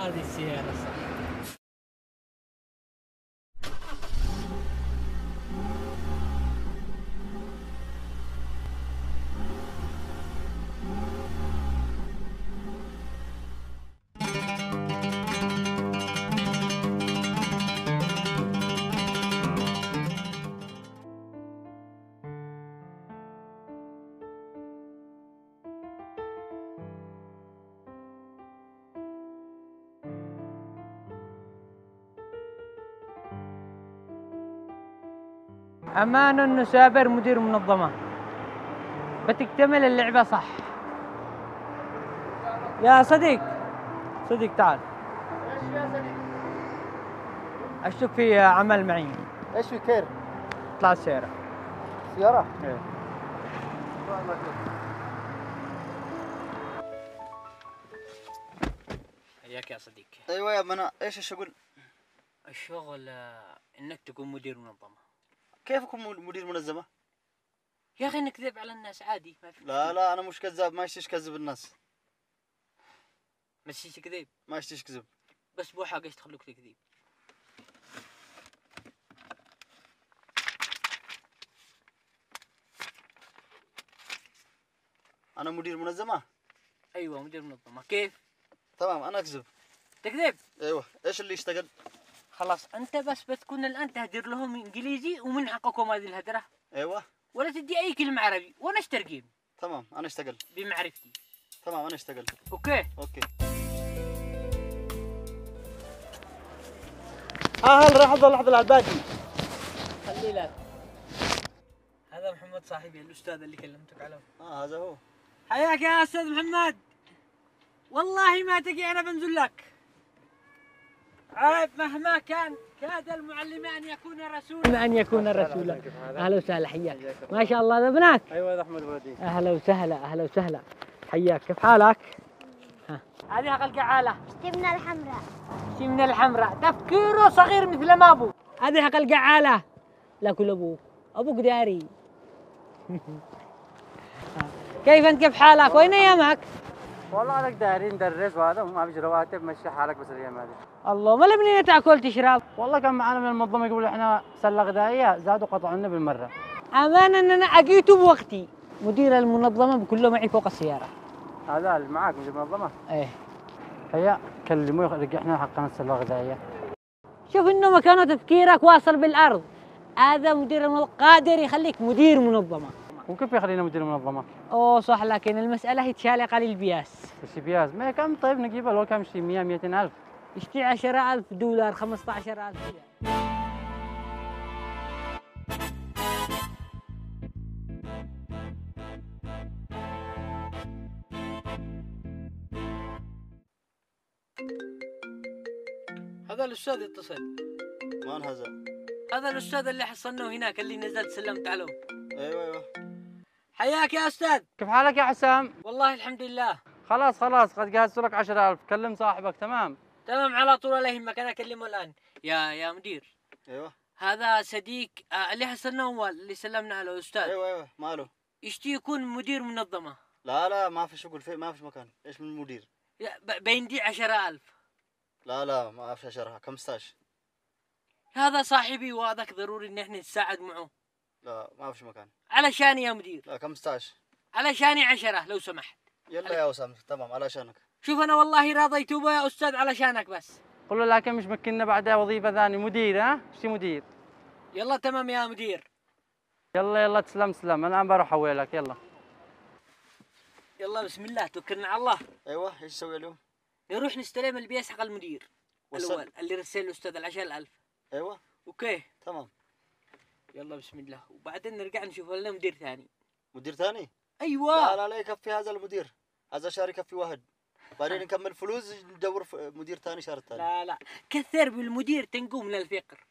هذه السيارة صح. أمان النسابر مدير منظمة. بتكتمل اللعبة صح. يا صديق تعال. ايش يا صديق؟ أشتك في عمل معي. ايش في كير؟ اطلع السيارة. سيارة؟ ايه. حياك يا صديق. ايوه يا منى، ايش الشغل؟ الشغل انك تكون مدير منظمة. كيف اكون مدير منظمة؟ يا اخي نكذب على الناس عادي ما في لا لا انا مش كذاب، ما اشتيش كذب الناس. ماشي تكذب. ما اشتيش كذب. بس بو حاجة تخلوك تكذب. انا مدير منظمة؟ ايوه مدير منظمة. كيف؟ تمام انا اكذب. تكذب؟ ايوه. ايش اللي يشتغل؟ خلاص انت بس بتكون الان تهدر لهم انجليزي ومن حقكم هذه الهدرة. ايوه. ولا تدي اي كلمة عربي وانا اشترقين. تمام انا اشتغل. بمعرفتي. تمام انا اشتغل. اوكي. اوكي. هل لحظة لحظة الباقي. خلي لك. هذا محمد صاحبي الأستاذ اللي كلمتك عليه. هذا هو. حياك يا أستاذ محمد. والله ما تجي أنا بنزل لك. عيب مهما كان كاد المعلم أن يكون رسولا. أهلا وسهلا حياك. ما شاء الله هذا بنات. ايوه هذا احمد ولدي. أهلا وسهلا حياك. كيف حالك؟ هذه القعالة. من الحمراء تفكيره صغير مثل ما أبوه. هذه القعالة. لا كل أبوك داري. كيف أنت؟ كيف حالك؟ وين أيامك؟ والله لك دايرين ندرس وهذا وما فيش رواتب، مشي حالك بس الايام هذه. الله ما منين تاكل تشرب؟ والله كان معنا من المنظمه يقولوا احنا سله غذائيه، زادوا قطعوا لنا بالمره. امانه ان انا اجيت بوقتي. مدير المنظمه بكله معي فوق السياره. هذا اللي معاك مدير المنظمه؟ ايه. هيا كلموه رجعنا حقنا السله الغذائيه. شوف انه مكانه تفكيرك واصل بالارض. هذا مدير المنظمه قادر يخليك مدير منظمه. وكيف يخلينا مدير منظمه؟ اوه صح، لكن المساله هي تشالق للبياس. وش بياز؟ ما كم طيب نجيبها لو كم شيء 100 200 ألف. يشتري 10,000 دولار 15,000 ريال. هذا الأستاذ اتصل. من هذا؟ هذا الأستاذ اللي حصلناه هناك اللي نزلت سلمت عليه. ايوه. حياك يا أستاذ. كيف حالك يا حسام؟ والله الحمد لله. خلاص قد جهزت لك 10,000، كلم صاحبك. تمام على طول، لا يهمك أنا أكلمه الآن. يا مدير. ايوه. هذا صديق اللي حصلناه هو اللي سلمنا على الأستاذ. ايوه ماله؟ يشتي يكون مدير منظمة. لا ما في شغل، ما في مكان. ايش من مدير؟ بيندي 10,000. لا ما في 10، 15. هذا صاحبي وهذاك ضروري ان احنا نتساعد معه. لا ما في مكان. علشان يا مدير. لا 15. علشاني 10 لو سمحت. يلا يا أسامة. تمام علشانك. شوف انا والله راضيت به يا استاذ علشانك بس. قل له لكن مش مكنا بعدها وظيفة ثانية مدير. ها شي مدير. يلا تمام يا مدير. يلا تسلم. انا بروح اويلك. يلا بسم الله توكلنا على الله. ايوه. ايش تسوي اليوم؟ نروح نستلم البيس حق المدير الاول اللي رسل الاستاذ ال10,000. ايوه. اوكي تمام. يلا بسم الله، وبعدين نرجع نشوف لنا مدير ثاني. مدير ثاني؟ ايوه. لا يكفي هذا المدير. هذا شهر يكفي واحد. بعدين نكمل فلوس ندور مدير ثاني شهر الثاني. لا كثر بالمدير تنقو من الفقر.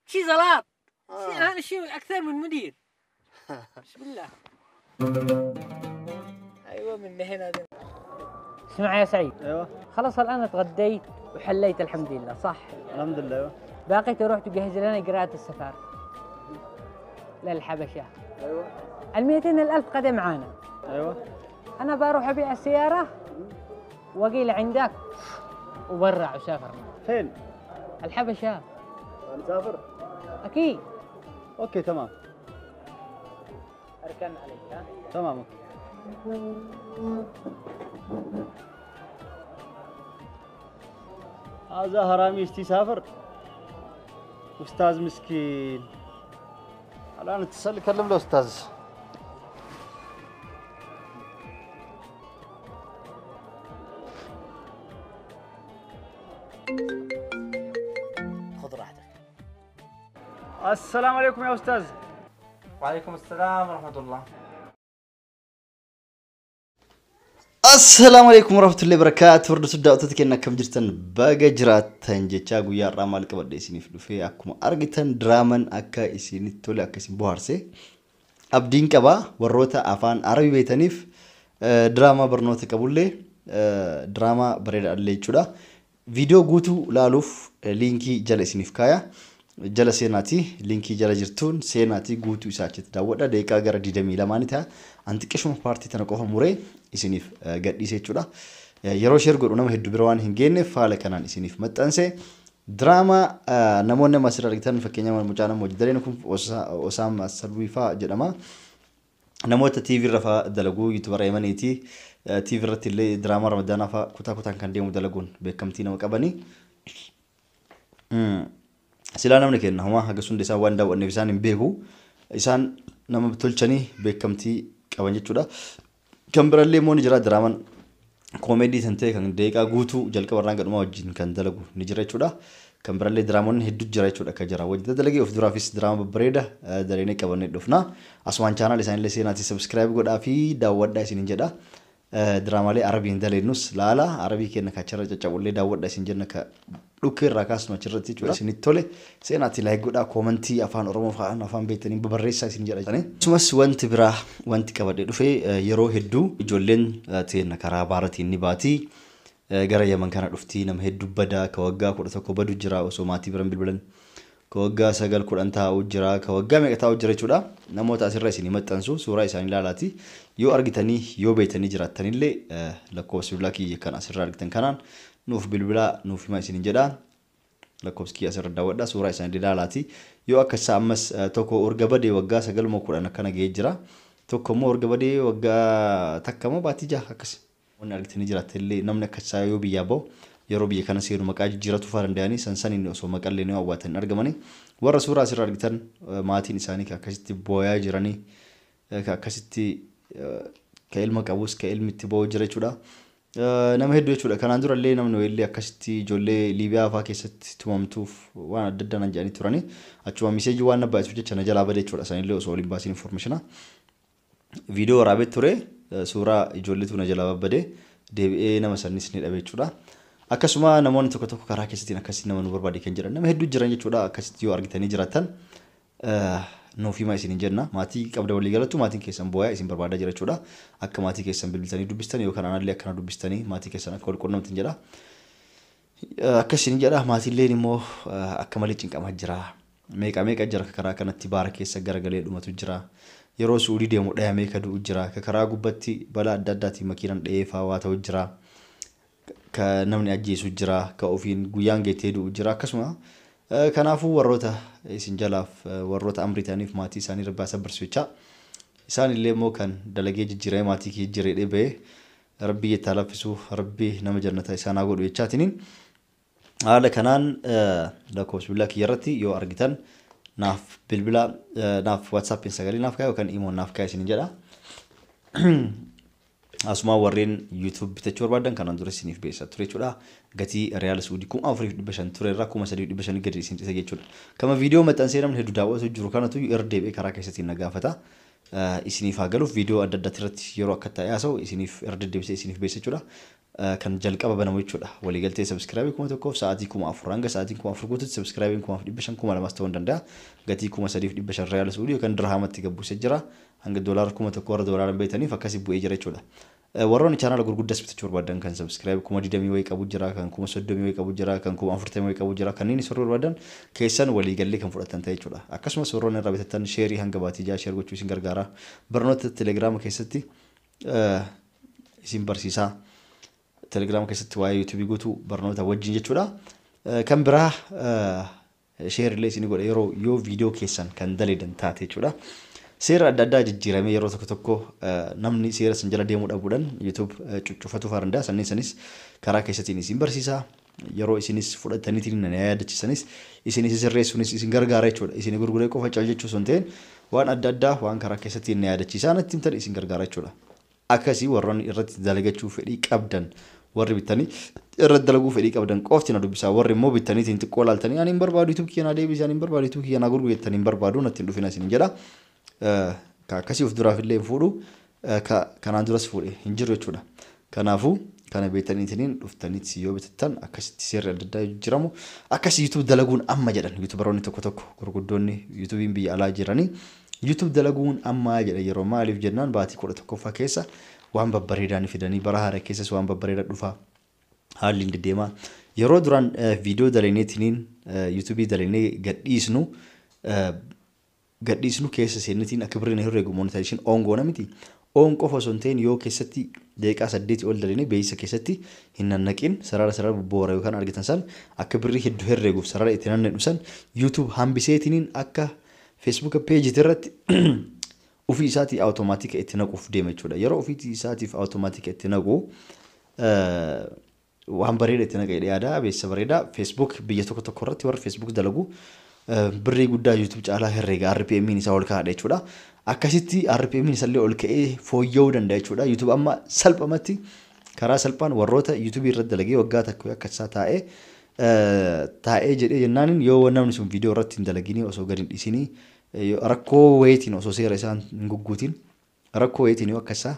شي زلاط. هذا الشيء اكثر من مدير. بسم الله. ايوه من هنا. اسمع يا سعيد. ايوه. خلاص الان تغديت وحليت الحمد لله صح؟ الحمد لله. ايوه. باقي تروح تجهز لنا قراءة السفارة للحبشة. ايوه. 200,000 قد معانا. ايوه. انا بروح ابيع السيارة واجي لعندك وبرع وسافر. فين؟ الحبشة. نسافر؟ أكيد. اوكي تمام. أركن عليك ها؟ تمام. هذا هرامي يسافر. أستاذ مسكين. الآن اتصل كلم له أستاذ. خذ راحتك. السلام عليكم يا أستاذ. وعليكم السلام ورحمة الله. السلام عليكم ورحمة الله وبركاته. ورد سوداء تتكلم كم جرتن باجرات تنجتشا ويا رامال كبر ديسيني في أكما أرجتن درامان أكا إسيني تولي أكا سبوهرسي أبدين كبا وروتا أفان عربي بيتنيف دراما برنوت كابولي دراما بريد اللي تشودا فيديو قوتو لالوف لينكي جل إسينيف كايا جل سيناتي لينكي جل جرتون سيناتي قوتو ساعات داودا ديكا غير ديدمي لمانتها أنت كشوم بارتي تناقوها موري إسنيف قد يسيتشودا يروشير قرونام هدو بروان هنجين فعل كنان إسنيف متأنسة دراما نمونا مسيرة رجتان فكينيا من مجانا موجودينكم وسام السلويفا جدما نموت تي في رفا دلقو يوتيوبر يمنيتي تي في رتلي دراما رمضان فا كتا كان ديمو دلقون بكمتينا مكابني سلانا منكين هما هجسون ديسا واندا والنفسان بيهو إسان نما بتولشني بكمتي كابني تشودا كم برالي مو نجرا درامان كوميدي تنتهي كان ديكا غوتو جلك ورنا قدما وجين كان دلقو نجرا تشودا كم برالي درامان هدو جرا تشودا كجرا وجد دلقي اوف درافيس دراما بريدا دريني كابني دفنا اسوان channel لسان لسي ناتي سبسكرايب غدا في داود دا سين جدا دراما لي عربي دلينوس لالا عربي كن كچرا چچولي داود دا سين جن ك دوكر راكاس نو چرتي چودا سين تولي سيناتي لاي غدا كومنتي افان اورومو فان افان بيتني ببريسا سين جدا تاني سمس وانت برا وانت كبدي دفي يرو هدو جولين تين كرا بارتي نباتي غرا يمن كان دفتي نم هدو بدا كوغا كودتو كبدو جرا وسوماتي برن بلبلن كوغا سغل كودنتا وجرا كوغا ميقتا وجرا چودا نموتا سيرسيني متنسو سورا يسان لالاتي يو ارغتني يو بيتني جراتني لي لكوس بلاكي كان اسر ارغتن كانان نوف بلبلا نوف ما سين جدا لكوسكي اسر داودا سورا يسان لالاتي يو اكسا امس توكو اورغبدي وغا سغل مو كودن كان جيجرا توكو مو اورغبدي وغا تكمو باتيجا اكس ون ارغتني جراتلي نمنا كسا يو بيابو يروبي كان سيرو مقاج جيرتو فارنداني سنساني نوسو مقالي نو واتن ارغماني ور سورا اسر ارغتن ماتي نساني كاكستي بويا جراني كاكستي كإلما كابوس كإلمي تبو جرا چودا نم هدو چودا كان اندور اللي نم نو اللي اكستي جولي ليبيا فاكيست تومتوف وانا ددنا جاني توراني اچوا ميسج وانا بايسو چنا جلا بده چودا سان لو سو ليمباسي انفورميشنا فيديو رابط توري سورا جولي تو نجلا بده دي نم سنيس ني دبي چودا اكسما نمون تو كتو كرا كيستي نكسي نم نور بادي كنجرا نم هدو جراني چودا اكستي يو ارغتني جراتن نو في ما يسين جنة ماتي قبل ولي قالتو ماتي كيسن بويا يسين بربادا جرا چودا اك ماتي كيسن بلبلتاني دوبستاني يو كان لي كان دوبستاني ماتي كيسن اكول قرنم تنجرا اكسين جرا ماتي لي نمو اكمالي چنقا ماجرا ميقا جرا كرا كان تبارك يس غرغلي دومتو جرا يرو سودي ديمو دايا ميقا دو جرا ككرا غبتي بلا دداتي مكينان ديفا واتو جرا كنمني اجيسو جرا كاوفين غيان گيتي دو جرا كسما كنافو وروتا سنجلاف وروتا امريتاني في ماتي ساني ربا صبر سويچا ساني اللي مو كان دلغي جيري ماتي كي جيري دبي ربي يتلفسو ربي نما جنتا سانا غدو يچاتنين على كنان لكوس بلاك يرتي يو ارغتن ناف بلبلا ناف واتساب انستغرام ناف كاي وكان ايمو ناف كاي سنجلا اسما ورين يوتيوب بتچور بادن كان اندور سينيف بيسا توري چودا غتي ريال سودي كوم افريك دبشن توري راكو مسدي دبشن غدي سين تسجي چودا كما فيديو متان سيرم هدو داو سجرو كانتو يردي بي كراكاي ستي نغافتا اسنيف اغلو فيديو اددترت يرو كتا ياسو اسنيف ارددي بي اسنيف بيسا چودا كان جلقا ببنمو چودا ولي غلتي سبسكرايب كوم توكو ساعتي كوم افرانغ ساعتي كوم افرغوت سبسكرايب كوم دبشن كوم لماستون دندا غتي كوم مسدي دبشن ريال سودي كان درهمت تگبو سجرا انغ دولار كوم توكو دولار بيتني فكاسي بو اجرا چودا وروني channel gurguddas bitachur badan kan subscribe kuma didami way qabu jira kan kuma soddami way qabu jira kan kuma afurtami way qabu jira kan ni soror badan keesan wali galle kan fudatan tay chuda akkasuma sorron rabitatan share hangabati ja share gochu sin gargara barnot telegram keesatti isin barsisa Telegram keessatti waa'ee YouTube guutuu barnoota wajjin jechuudha. Kan biraa share illee isin godha yeroo yoo viidiyoo keessan kan daleedan taate jechuudha. Seera adda addaa jijjiiramee yeroo tokko tokko namni seera san jala deemuu dhabuudhaan YouTube cuccufatu farandaa sannis karaa keessattiin isin barsiisa. Yeroo isinis fudhataniitiin na yaadachisanis isinis sirreessuunis isin gargaara jechuudha. Isin gurguree qofa caalchachuu sun ta'een waan adda addaa waan karaa keessattiin na yaadachiisaa natti himtan isin gargaara jechuudha. Akkasii warroonni irratti dalagachuu fedhii qabdan warri bitanii irratti dalaguu fedhii qabdan qofti na dubbisaa warri immoo bitaniitiin xiqqoo laaltanii ani hin barbaadu YouTube kiyyaa na deebisee ani hin barbaadu YouTube kiyyaa na gurguru jettanii hin barbaadu natti hin dhufina isin jedha. Akkasii of duraaf illee fuudhu kanaan duras fuudhe hin jiru jechuudha. Kanaafuu kana beetaniitiin dhuftaniitti yoo bitattan akkasitti seerri adda addaa jijjiiramu akkasii YouTube dalaguun amma jedhan YouTuberoonni tokko tokko gurguddoonni YouTubein biyya alaa jiranii YouTube dalaguun amma jedha yeroo maaliif jennaan baatii 11ffaa keessa waan babbareedaan fidanii bara haaraa keessas waan babbareedaa dhufa haalli inni deema yeroo duraan viidiyoo dalaneetiin YouTube dalanee gadhiisnu keessa seennetiin akka birriin herreegu monetization on goona miti on qofa osoo hin ta'in yoo keessatti daqiiqaa 8 ol dalanee beeysa keessatti hin nannaqin sarara boora yookaan argitan san akka birrii hedduu herreeguuf sarara itti nannaqnu san YouTube hambiseetiin akka Facebook page irratti ofii isaatii automaatika itti naquuf deema jechuudha. Yeroo ofii isaatiif automaatika itti naqu waan bareeda itti naqee yaada beessa bareeda Facebook biyya tokko tokko irratti warra Facebook dalagu birrii guddaa YouTube caalaa herreega RPM isaa ol kaa'adha jechuudha. Akkasitti RPM isaa illee ol ka'ee fooyya'uu danda'a jechuudha. YouTube amma salphamatti karaa salphaan warroota YouTube irratti dalagee waggaa takka akka isaa taa'ee jedhee jennaaniin yoo namni sun viidiyoo irratti hin dalaginii osoo gadi hin dhiisinii rakkoo wayitiin osoo seera isaan hin gugguutiin rakkoo wayitiin yoo akka isaa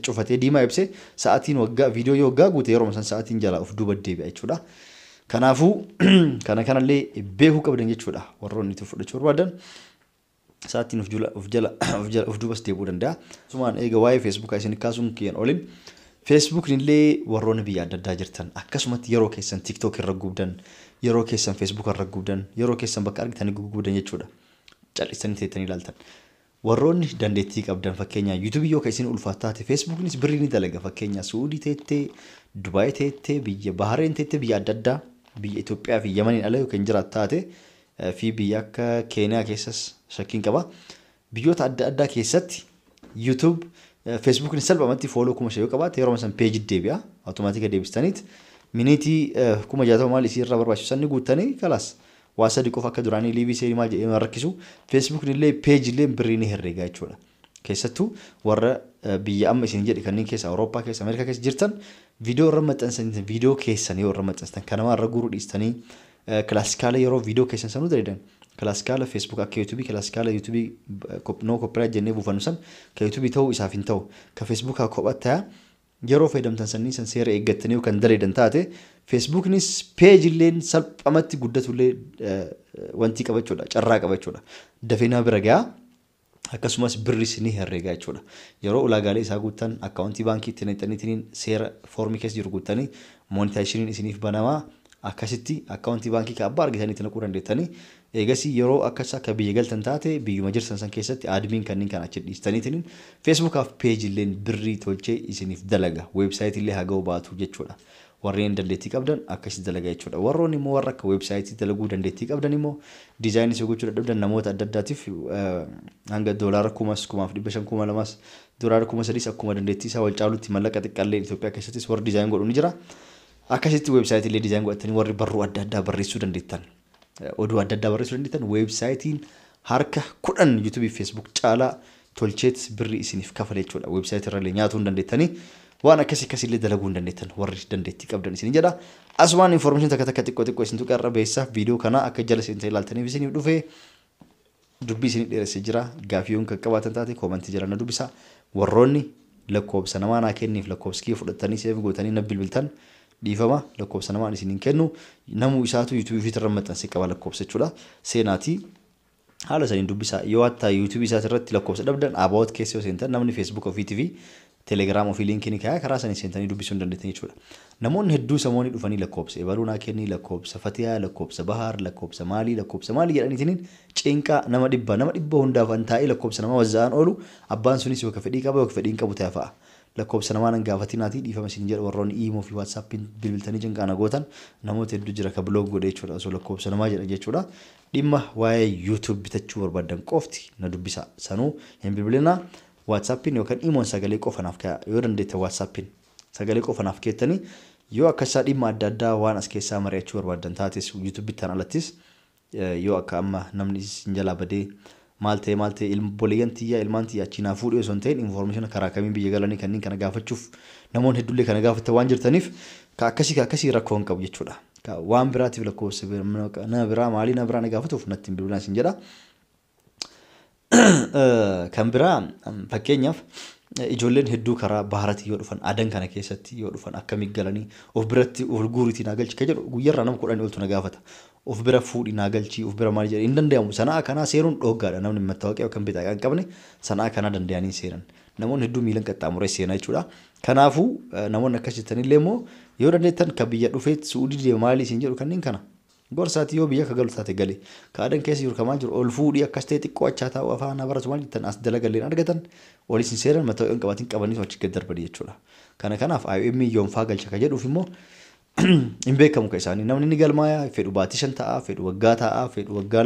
cufatee diimaa ibsee sa'aatiin waggaa viidiyoo yoo waggaa guute yeroo san sa'aatiin jala of duuba deebi'a jechuudha. Kanaafuu kanallee beekuu qabdan jechuudha. Warroonni itti fudhachuu barbaadan sa'aatiin of duubas deebi'uu danda'a. Sumaan eega waa'ee Facebook isin kaasuun kiyyaan olin Facebook illee warroonni biyya adda addaa jirtan akkasumatti yeroo keessan TikTok irra gubdan yeroo keessan Facebook irra gubdan yeroo keessan bakka argitanii gubdan jechuudha. Callisanii teettanii ilaaltan. Warroonni dandeettii qabdan fakkeenya YouTube yoo isin ulfaataate Facebooknis birrii ni dalaga fakkeenya Suudii teettee Dubaay teettee biyya Bahareen teettee biyya adda addaa biyya Itoophiyaa fi Yemeniin ala yookiin jiraat taate fi biyya akka Keeniyaa keessas shakkiin qaba. Biyyoota adda addaa keessatti YouTube Facebook ni salphamatti follow kuma yoo qabaate yeroo san page deebi'a automaatika deebistaniit miniitii kuma jaatama maal isii irraa barbaachisan ni guuttanii kalaas waa sadi qofa akka duraanii liivii seerii maal jedhee rakkisu Facebook illee page illee birrii ni herreega jechuudha. Keessattuu warra biyya amma isin jedhe kanneen keessa Awurooppaa keessa Ameerikaa keessa jirtan viidiyoo irra maxxansanii viidiyoo keessan yoo irra maxxanstan kanama irra guruu dhiistanii kilaasikaala yeroo viidiyoo keessan sanuu daleedan kilaasikaala Facebook akka YouTube kilaasikaala YouTube no copyright jennee buufannu san ka YouTube ta'uu isaaf hin ta'u ka Facebook haa kophataa yeroo fayyadamtan sanii san seera eeggattanii kan daleedan taate Facebooknis page illeen salphamatti guddatullee wanti qabachuudha carraa qabachuudha dafeenaa bira ga'a akkasumas birris ni herreega jechuudha. Yeroo ulaagaalee isaa guuttan akkaawuntii baankii itti naqxaniitiin seera foormii keessa jiru guuttanii monetization isiniif banamaa akkasitti akkaawuntii baankii kaabaa argitanii itti naquu dandeettanii eegasii yeroo akkasa akka biyya galtan taate biyyuma jirtan san keessatti admin kanneen kan achi dhiistaniitiin Facebookaaf page illeen birrii tolchee isiniif dalaga website illee haa ga'u baatu jechuudha. Warreen dandeettii qabdan akkasitti dalaga jechuudha. Warroonni immoo warra akka website dalaguu dandeettii qabdan immoo diizaayinii isa gochuu dadhabdan namoota adda addaatiif hanga $1,500 $2,000 $3,000 akkuma dandeettii isaa wal caalutti mallaqa xiqqaallee Itoophiyaa keessattis warri diizaayinii godhu ni jira. Akkasitti website illee diizaayinii godhatanii warri barruu adda addaa barreessuu dandeettan oduu adda addaa barreessuu dandeettan websitein harka 10 YouTube fi Facebook caalaa tolcheet birrii isiniif kafale jechuudha. Website irra illee nyaatuu dandeettanii waan akkasii illee dalaguu dandeettan warri dandeettii qabdan isin jedha. Asumaan information takka xiqqoo isin tuqarra beessa viidiyoo kana akka jala isin ilaaltaniif isiniif dhufee dubbii isin dheeressee jira. Gaafiyoon kan qabaatan taate koomentii jala na dubbisa. Warroonni lakkoobsa namaa naa kenniif lakkoobsa kiyya fudhattanii seef gootanii na bilbiltan dhiifama lakkoobsa namaan isiniin kennu namuu isaatu YouTube irra maxxansee qaba lakkoobsa jechuudha. Seenaatii haala saniin dubbisa yoo hatta YouTube isaati irratti lakkoobsa dhabdan about keessa yoo seentan namni Facebook ofii TV Telegram ofii linkiin kaya karaa sanii seentanii dubbisuu dandeettan jechuudha. Namoonni hedduu samoonni dhufanii lakkoobsa ebaluu naa kenni lakkoobsa Fatiyaa lakkoobsa Bahar lakkoobsa Maalii jedhaniitiin cinqaa nama dhibba hundaaf an taa'ee lakkoobsa nama wazza'an oolu abbaan sunis yoo ka fedhii qaba yoo ka fedhiin qabu ta'afa. lakkoofsa namaa nan gaafatinaati dhiifama isin jedha warroonni imo fi whatsaappiin bilbiltanii jinqaana gootan namoota hedduu jira ka blog godhe jechuudha osoo lakkoofsa namaa jedha jechuudha dhimma waa'ee YouTube bitachuu barbaadan qofti na dubbisa sanuu hin bilbilina whatsaappiin yookaan imoon sagalee qofanaaf ka yoo dandeette whatsaappiin sagalee qofanaaf keettanii yoo akkasaa dhimma adda addaa waan as keessaa mari'achuu barbaadan taates YouTube bittan alattis yoo akka amma namni isin jalaa badee maalte ilmooliyan tiyya ilmaan tiyya achina fuudhee osoo hin ta'in information karaa kamiin biyya galanii kanneen kana gaafachuuf namoonni hedduullee kana gaafatan waan jirtaniif ka akkasii rakkoo hin qabu jechuudha. Ka waan biraatiif lakkoofsa na biraa maalii na biraa na gaafatuuf natti hin bilbilaan isin jedha. Kan biraa fakkeenyaaf ijoolleen hedduu karaa baharati yoo dhufan adan kana keessatti yoo dhufan akkamii galanii of biratti ol guuritiin agalchi ka jedhu guyyarraa nama 10 oltu na gaafata. Of bira fuudhi naagalchi of bira maal jedhe hin danda'amu sanaa kana seeruun dhoggaadha namni mattaawaqee yookaan bitaa kan qabne sanaa kana danda'anii seenan namoonni hedduu miilan qaxxaamuree seenaa jechuudha kanaafuu namoonni akkas jettaniillee immoo yoo dandeettan ka biyya dhufeet suudii deema maalii isin jedhu kanneen kana gorsaati yoo biyya ka galu taate galee ka adan keessa jiru kamaa jiru ol fuudhii akkas ta'e xiqqoo achaa taa'u afaan baratu maal jettan as dalagalleen argatan waliin sin seeran mattaawaqeen qabatiin qabanii achi gad darbanii jechuudha kanaaf IOM yoonfaa galcha ka jedhuuf immoo in beekamu ka isaanii namni ni galmaaya fedhu baatii 5 ta'a fedhu waggaa ta'a fedhu waggaa